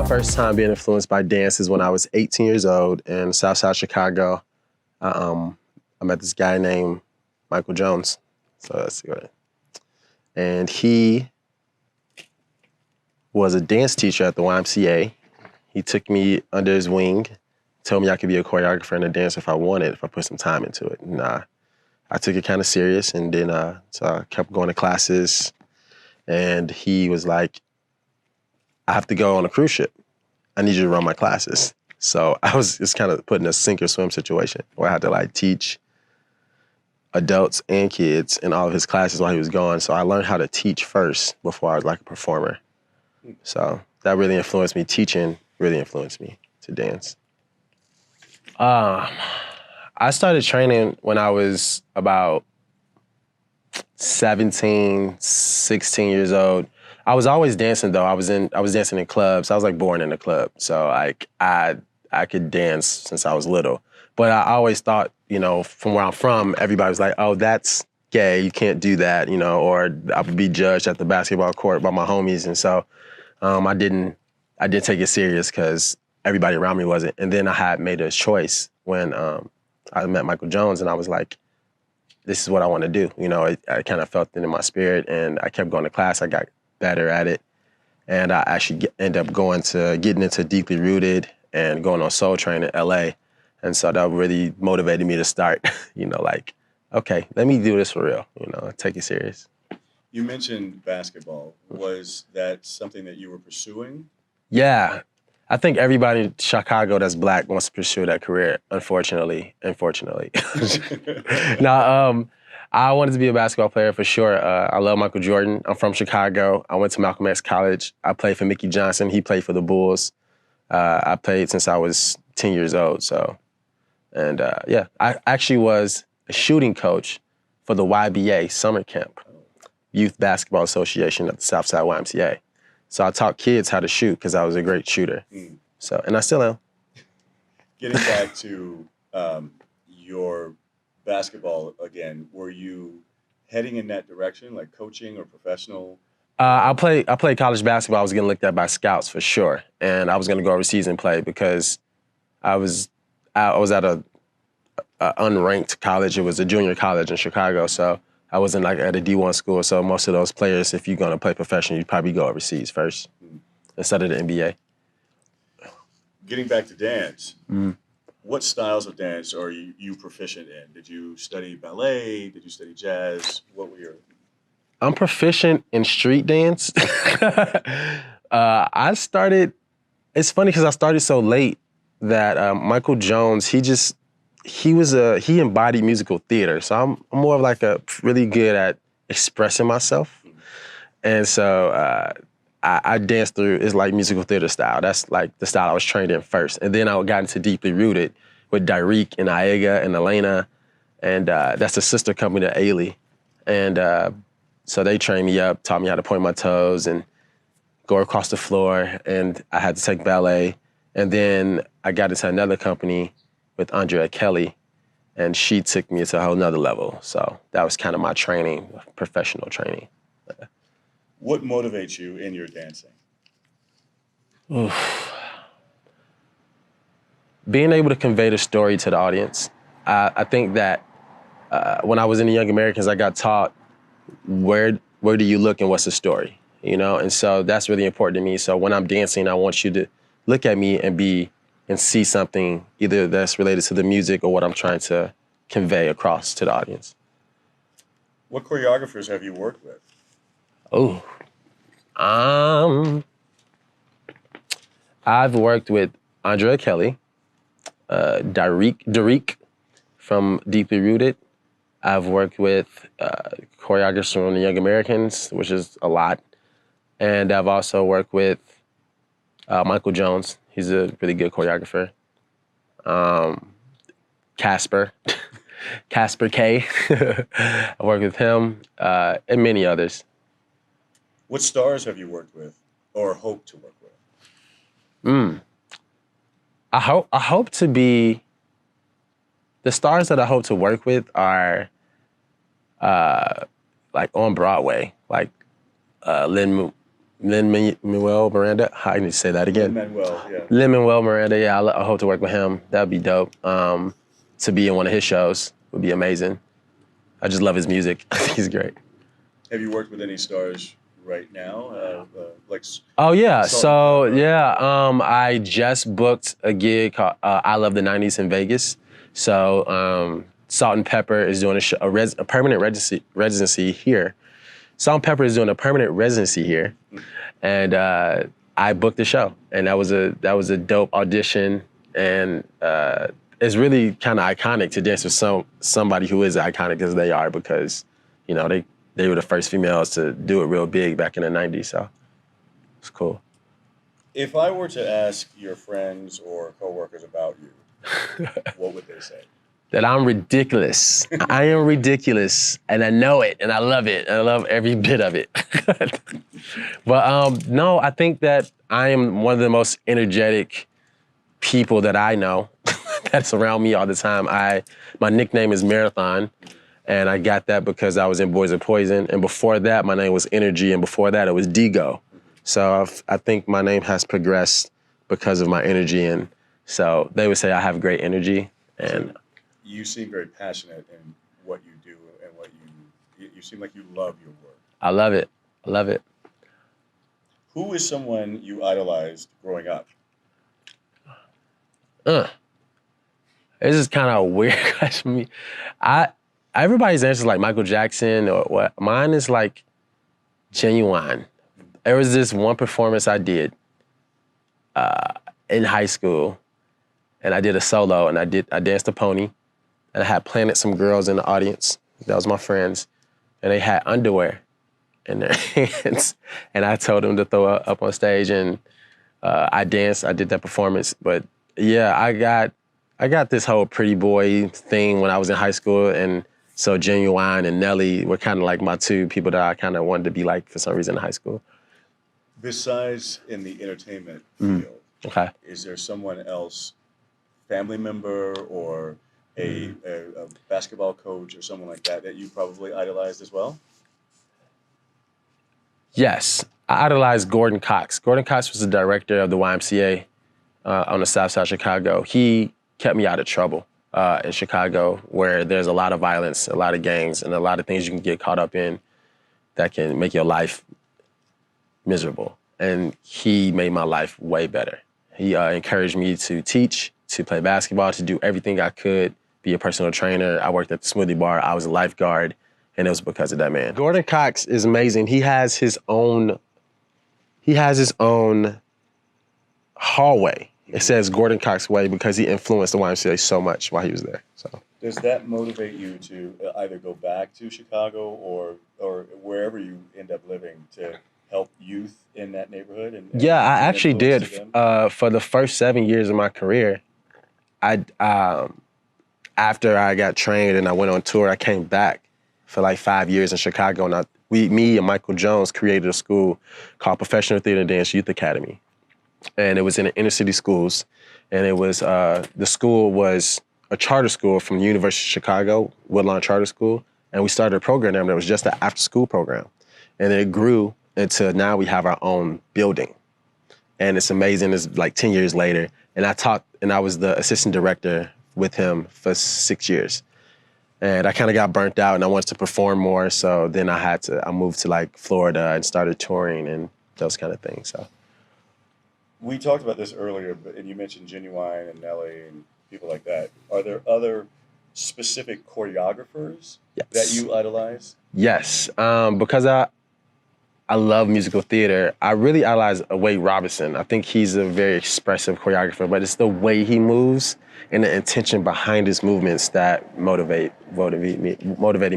first time being influenced by dance is when I was 18 years old in Southside Chicago. I met this guy named Michael Jones. So let's see what. And he was a dance teacher at the YMCA. He took me under his wing, told me I could be a choreographer and a dancer if I wanted, if I put some time into it. And I took it kind of serious, and then so I kept going to classes. And he was like, I have to go on a cruise ship. I need you to run my classes. So I was just kind of put in a sink or swim situation where I had to like teach adults and kids in all of his classes while he was gone. So I learned how to teach first before I was like a performer. So that really influenced me. Teaching really influenced me to dance. I started training when I was about 17, 16 years old. I was always dancing though. I was dancing in clubs. I was like born in a club. So like I could dance since I was little. But I always thought, you know, from where I'm from, everybody was like, oh, that's gay, you can't do that, you know, or I would be judged at the basketball court by my homies. And so I didn't take it serious because everybody around me wasn't. And then I had made a choice when I met Michael Jones, and I was like, this is what I want to do. You know, I kind of felt it in my spirit, and I kept going to class. I got better at it. And I actually ended up getting into Deeply Rooted and going on Soul Train in LA. And so that really motivated me to start, you know, like, okay, let me do this for real, you know, take it serious. You mentioned basketball. Was that something that you were pursuing? Yeah. I think everybody in Chicago that's Black wants to pursue that career, unfortunately. Now, I wanted to be a basketball player for sure. I love Michael Jordan. I'm from Chicago. I went to Malcolm X College. I played for Mickey Johnson. He played for the Bulls. I played since I was 10 years old, so. And yeah, I actually was a shooting coach for the YBA summer camp, Youth Basketball Association at the Southside YMCA. So I taught kids how to shoot because I was a great shooter. So, and I still am. Getting back to your basketball again, were you heading in that direction, like coaching or professional? I played college basketball. I was getting looked at by scouts for sure, and I was going to go overseas and play because I was at a unranked college. It was a junior college in Chicago, so I wasn't like at a D1 school. So most of those players, if you're going to play professional, you'd probably go overseas first instead of the NBA. Getting back to dance, what styles of dance are you proficient in? Did you study ballet? Did you study jazz? What were your... I'm proficient in street dance. It's funny because I started so late that Michael Jones, he embodied musical theater. So I'm more of like really good at expressing myself. And so I danced through, it's like musical theater style. That's like the style I was trained in first. And then I got into Deeply Rooted with Dariq and Aiga and Elena. And that's a sister company to Ailey. And so they trained me up, taught me how to point my toes and go across the floor. And I had to take ballet. And then I got into another company with Andrea Kelly, and she took me to a whole nother level. So that was kind of my training, professional training. What motivates you in your dancing? Being able to convey the story to the audience. I think that when I was in the Young Americans, I got taught where do you look and what's the story, you know? And so that's really important to me. So when I'm dancing, I want you to look at me and see something either that's related to the music or what I'm trying to convey across to the audience. What choreographers have you worked with? I've worked with Andrea Kelly, Dariq from Deeply Rooted. I've worked with choreographers from the Young Americans, which is a lot. And I've also worked with Michael Jones. He's a really good choreographer. Casper K. I worked with him and many others. What stars have you worked with or hope to work with? I hope to be, the stars that I hope to work with are like on Broadway, like Lin-Manuel Miranda. I need to say that again. Manuel, yeah. Lin-Manuel Miranda, yeah, I hope to work with him. That'd be dope. To be in one of his shows would be amazing. I just love his music. He's great. Have you worked with any stars right now? Oh yeah, Salt and Pepper? I just booked a gig called I Love the 90s in Vegas. So Salt and Pepper is doing a permanent residency here. Salt and Pepper is doing a permanent residency here, and I booked the show, and that was a dope audition, and it's really kind of iconic to dance with somebody who is iconic as they are, because you know they were the first females to do it real big back in the 90s, so it's cool. If I were to ask your friends or coworkers about you, what would they say? That I'm ridiculous. I am ridiculous, and I know it, and I love it, and I love every bit of it. But no, I think that I am one of the most energetic people that I know that's around me all the time. My nickname is Marathon, and I got that because I was in Boys of Poison, and before that, my name was Energy, and before that, it was Digo. So I think my name has progressed because of my energy, and so they would say I have great energy, and you seem very passionate in what you do and what you seem like you love your work. I love it. I love it. Who is someone you idolized growing up? This is kind of a weird question for me. Everybody's answer is like Michael Jackson or what. Mine is like Genuine. There was this one performance I did in high school, and I did a solo, and I danced a pony, and I had planted some girls in the audience. That was my friends, and they had underwear in their hands, and I told them to throw it up on stage, and I danced. I did that performance, but yeah, I got this whole pretty boy thing when I was in high school, and so Genuine and Nelly were kind of like my two people that I kind of wanted to be like for some reason in high school. Besides in the entertainment field, Okay. is there someone else, family member or a basketball coach or someone like that you probably idolized as well? Yes, I idolized Gordon Cox. Gordon Cox was the director of the YMCA on the South Side of Chicago. He kept me out of trouble in Chicago, where there's a lot of violence, a lot of gangs, and a lot of things you can get caught up in that can make your life miserable. And he made my life way better. He encouraged me to teach, to play basketball, to do everything I could, be a personal trainer. I worked at the smoothie bar. I was a lifeguard, and it was because of that man. Gordon Cox is amazing. He has his own hallway. It says Gordon Cox Way because he influenced the YMCA so much while he was there. So does that motivate you to either go back to Chicago or wherever you end up living to help youth in that neighborhood? And yeah, I actually did. For the first 7 years of my career, after I got trained and I went on tour, I came back for like 5 years in Chicago, and me and Michael Jones created a school called Professional Theater and Dance Youth Academy. And it was in the inner city schools. And it was, the school was a charter school from the University of Chicago, Woodlawn Charter School. And we started a program there that was just an after school program. And it grew until now we have our own building. And it's amazing, it's like 10 years later. And I taught, and I was the assistant director with him for 6 years. And I kind of got burnt out and I wanted to perform more. So then I moved to like Florida and started touring and those kind of things, so. We talked about this earlier, and you mentioned Genuine and Nelly and people like that. Are there other specific choreographers that you idolize? Yes, because I love musical theater. I really idolize Wade Robinson. I think he's a very expressive choreographer, but it's the way he moves and the intention behind his movements that motivated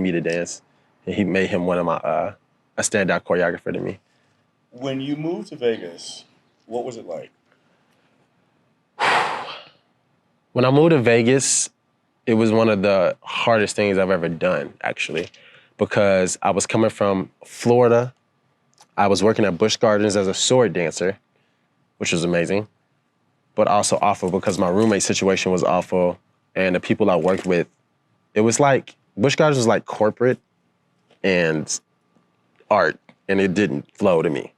me to dance. And he made him one of my a standout choreographer to me. When you moved to Vegas, what was it like? When I moved to Vegas, it was one of the hardest things I've ever done, actually, because I was coming from Florida. I was working at Busch Gardens as a sword dancer, which was amazing, but also awful because my roommate situation was awful, and the people I worked with, it was like, Busch Gardens was like corporate and art, and it didn't flow to me.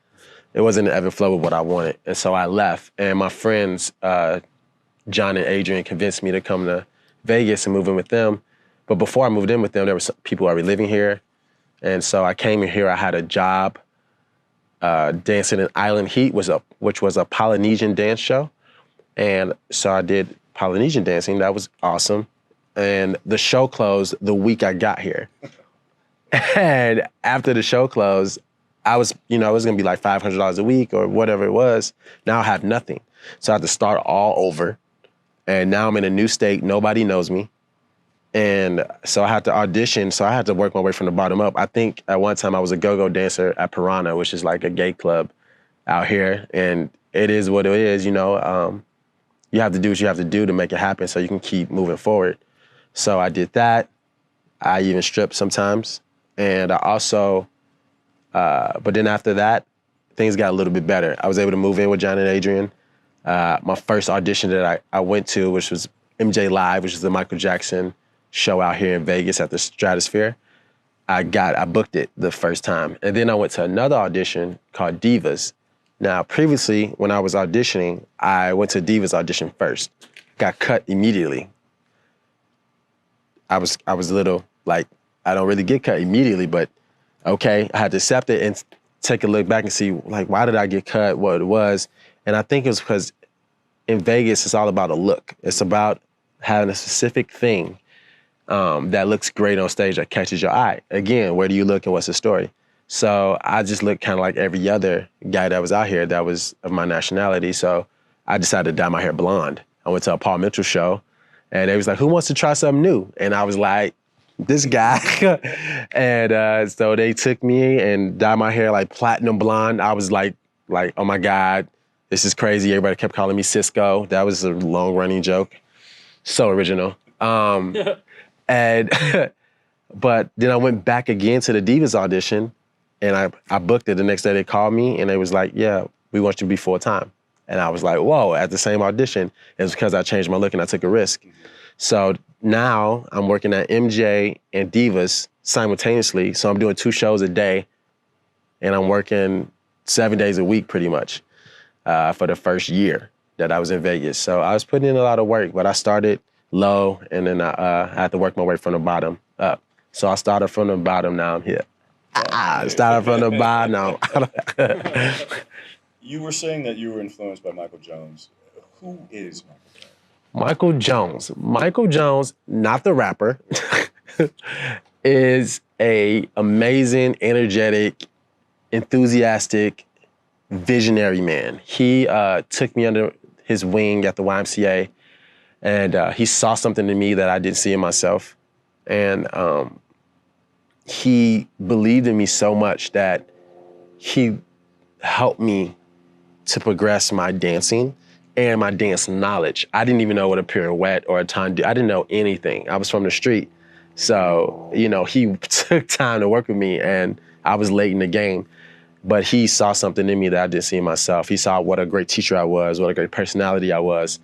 it wasn't the ebb and flow of what I wanted. And so I left. And my friends, John and Adrian, convinced me to come to Vegas and move in with them. But before I moved in with them, there were some people already living here. And so I came in here, I had a job dancing in Island Heat, which was a Polynesian dance show. And so I did Polynesian dancing. That was awesome. And the show closed the week I got here. And after the show closed, it was gonna be like $500 a week or whatever it was. Now I have nothing. So I had to start all over. And now I'm in a new state. Nobody knows me. And so I had to audition. So I had to work my way from the bottom up. I think at one time I was a go-go dancer at Piranha, which is like a gay club out here. And it is what it is, you know. You have to do what you have to do to make it happen so you can keep moving forward. So I did that. I even stripped sometimes. And I also, but then after that, things got a little bit better. I was able to move in with John and Adrian. My first audition that I went to, which was MJ Live, which is the Michael Jackson show out here in Vegas at the Stratosphere. I booked it the first time. And then I went to another audition called Divas. Now, previously, when I was auditioning, I went to Divas audition first. Got cut immediately. I was a little like, I don't really get cut immediately, but okay, I had to accept it and take a look back and see, like, why did I get cut, what it was. And I think it was because in Vegas, it's all about a look. It's about having a specific thing that looks great on stage that catches your eye. Again, where do you look and what's the story? So I just looked kind of like every other guy that was out here that was of my nationality. So I decided to dye my hair blonde. I went to a Paul Mitchell show and they was like, who wants to try something new? And I was like, this guy. And so they took me and dyed my hair like platinum blonde. I was like, oh my God, this is crazy. Everybody kept calling me Cisco. That was a long running joke. So original. And but then I went back again to the Divas audition and I booked it the next day. They called me and they was like, yeah, we want you to be full time. And I was like, whoa, at the same audition. It was because I changed my look and I took a risk. So now I'm working at MJ and Divas simultaneously. So I'm doing 2 shows a day and I'm working 7 days a week pretty much for the first year that I was in Vegas. So I was putting in a lot of work, but I started low and then I had to work my way from the bottom up. So I started from the bottom, now I'm here. Started from the bottom. You were saying that you were influenced by Michael Jones. Who is Michael Jones? Michael Jones, not the rapper, is a amazing, energetic, enthusiastic, visionary man. He took me under his wing at the YMCA, and he saw something in me that I didn't see in myself. And he believed in me so much that he helped me to progress my dancing and my dance knowledge. I didn't even know what a pirouette or a tendu. I didn't know anything. I was from the street. So, you know, he took time to work with me and I was late in the game. But he saw something in me that I didn't see in myself. He saw what a great teacher I was, what a great personality I was,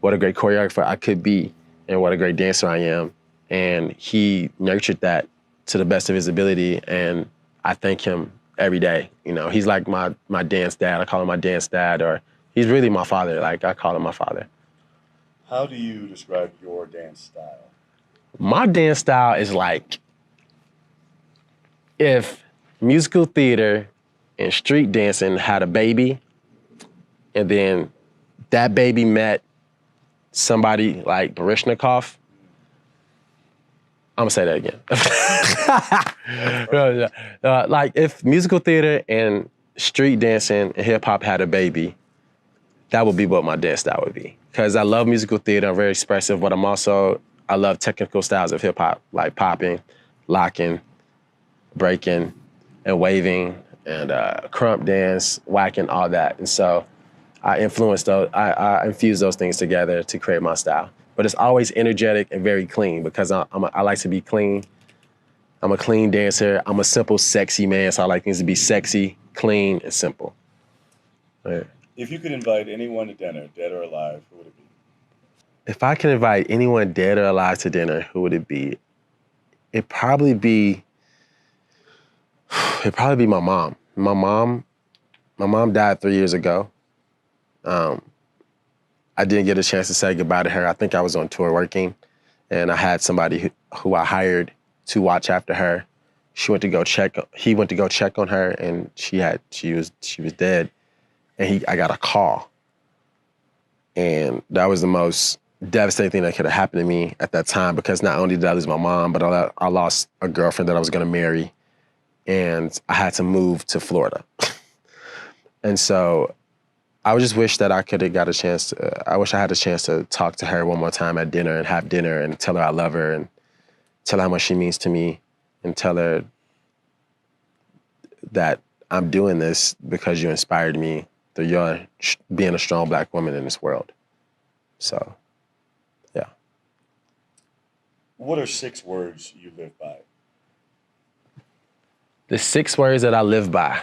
what a great choreographer I could be, and what a great dancer I am. And he nurtured that to the best of his ability, and I thank him every day. You know, he's like my dance dad. I call him my dance dad, or he's really my father. Like, I call him my father. How do you describe your dance style? My dance style is like if musical theater and street dancing had a baby, and then that baby met somebody like Baryshnikov. I'm gonna say that again. Like if musical theater and street dancing and hip hop had a baby, that would be what my dance style would be. Because I love musical theater, I'm very expressive, but I love technical styles of hip hop, like popping, locking, breaking, and waving, and crump dance, whacking, all that. And so I infuse those things together to create my style. But it's always energetic and very clean because I like to be clean. I'm a clean dancer. I'm a simple, sexy man, so I like things to be sexy, clean, and simple. Right. If you could invite anyone to dinner, dead or alive, who would it be? If I could invite anyone dead or alive to dinner, who would it be? It'd probably be my mom. My mom My mom died 3 years ago. I didn't get a chance to say goodbye to her. I think I was on tour working, and I had somebody who I hired to watch after her. He went to go check on her, and she was dead. And I got a call, and that was the most devastating thing that could have happened to me at that time, because not only did I lose my mom, but I lost a girlfriend that I was going to marry, and I had to move to Florida. And so I just wish that I could have got a chance I wish I had a chance to talk to her one more time at dinner and have dinner and tell her I love her and tell her how much she means to me and tell her that I'm doing this because you inspired me through your being a strong Black woman in this world. So, yeah. What are 6 words you live by? The 6 words that I live by.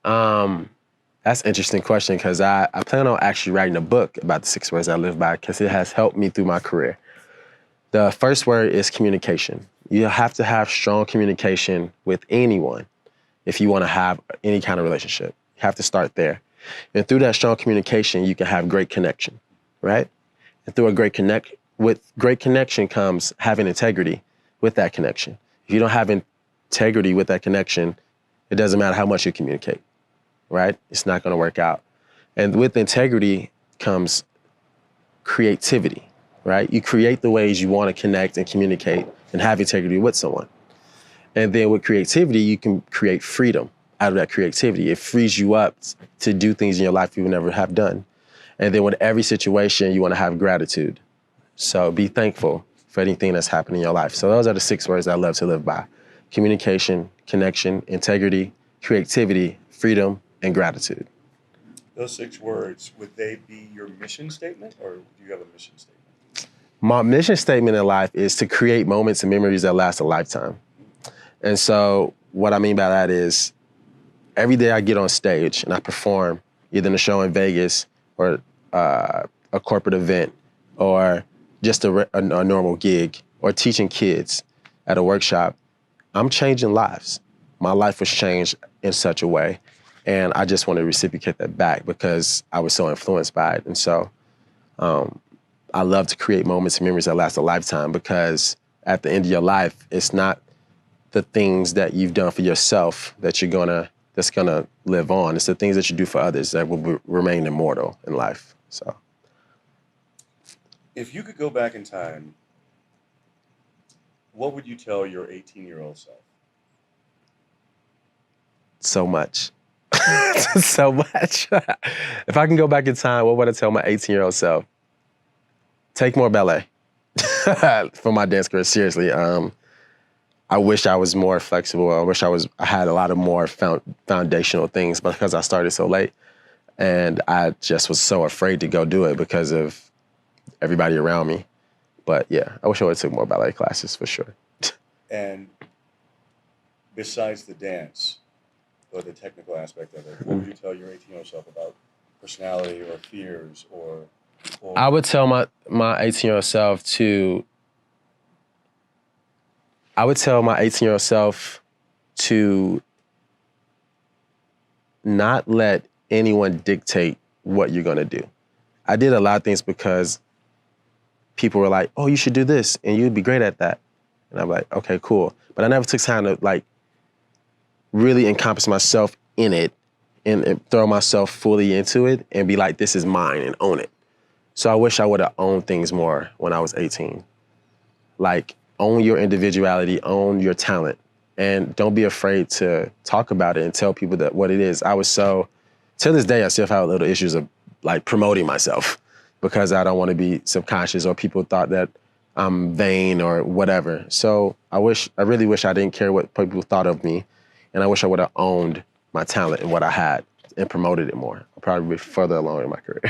That's an interesting question, because I plan on actually writing a book about the 6 words I live by, because it has helped me through my career. The first word is communication. You have to have strong communication with anyone if you want to have any kind of relationship. You have to start there. And through that strong communication, you can have great connection, right? And through with great connection comes having integrity with that connection. If you don't have integrity with that connection, it doesn't matter how much you communicate, right? It's not going to work out. And with integrity comes creativity, right? You create the ways you want to connect and communicate and have integrity with someone. And then with creativity, you can create freedom out of that creativity. It frees you up to do things in your life you would never have done. And then with every situation, you want to have gratitude. So be thankful for anything that's happened in your life. So those are the 6 words I love to live by: communication, connection, integrity, creativity, freedom, and gratitude. Those 6 words, would they be your mission statement, or do you have a mission statement? My mission statement in life is to create moments and memories that last a lifetime. And so what I mean by that is every day I get on stage and I perform, either in a show in Vegas or a corporate event or just a normal gig or teaching kids at a workshop, I'm changing lives. My life was changed in such a way. And I just want to reciprocate that back because I was so influenced by it. And so I love to create moments and memories that last a lifetime, because at the end of your life, it's not the things that you've done for yourself that's gonna live on. It's the things that you do for others that will remain immortal in life. So, if you could go back in time, what would you tell your 18-year-old self? So much. So much. If I can go back in time, what would I tell my 18-year-old self? Take more ballet for my dance career, seriously. I wish I was more flexible. I wish I had a lot of more foundational things, but because I started so late, and I just was so afraid to go do it because of everybody around me. But yeah, I wish I would have took more ballet classes for sure. And besides the dance or the technical aspect of it, what would you tell your 18-year-old self about personality or fears or I would tell my 18-year-old self to not let anyone dictate what you're gonna do. I did a lot of things because people were like, oh, you should do this and you'd be great at that. And I'm like, okay, cool. But I never took time to like really encompass myself in it and throw myself fully into it and be like, this is mine, and own it. So I wish I would have owned things more when I was 18. Like, own your individuality, own your talent, and don't be afraid to talk about it and tell people that what it is. To this day, I still have little issues of like promoting myself because I don't want to be subconscious or people thought that I'm vain or whatever. So I really wish I didn't care what people thought of me, and I wish I would have owned my talent and what I had and promoted it more. I'll probably be further along in my career.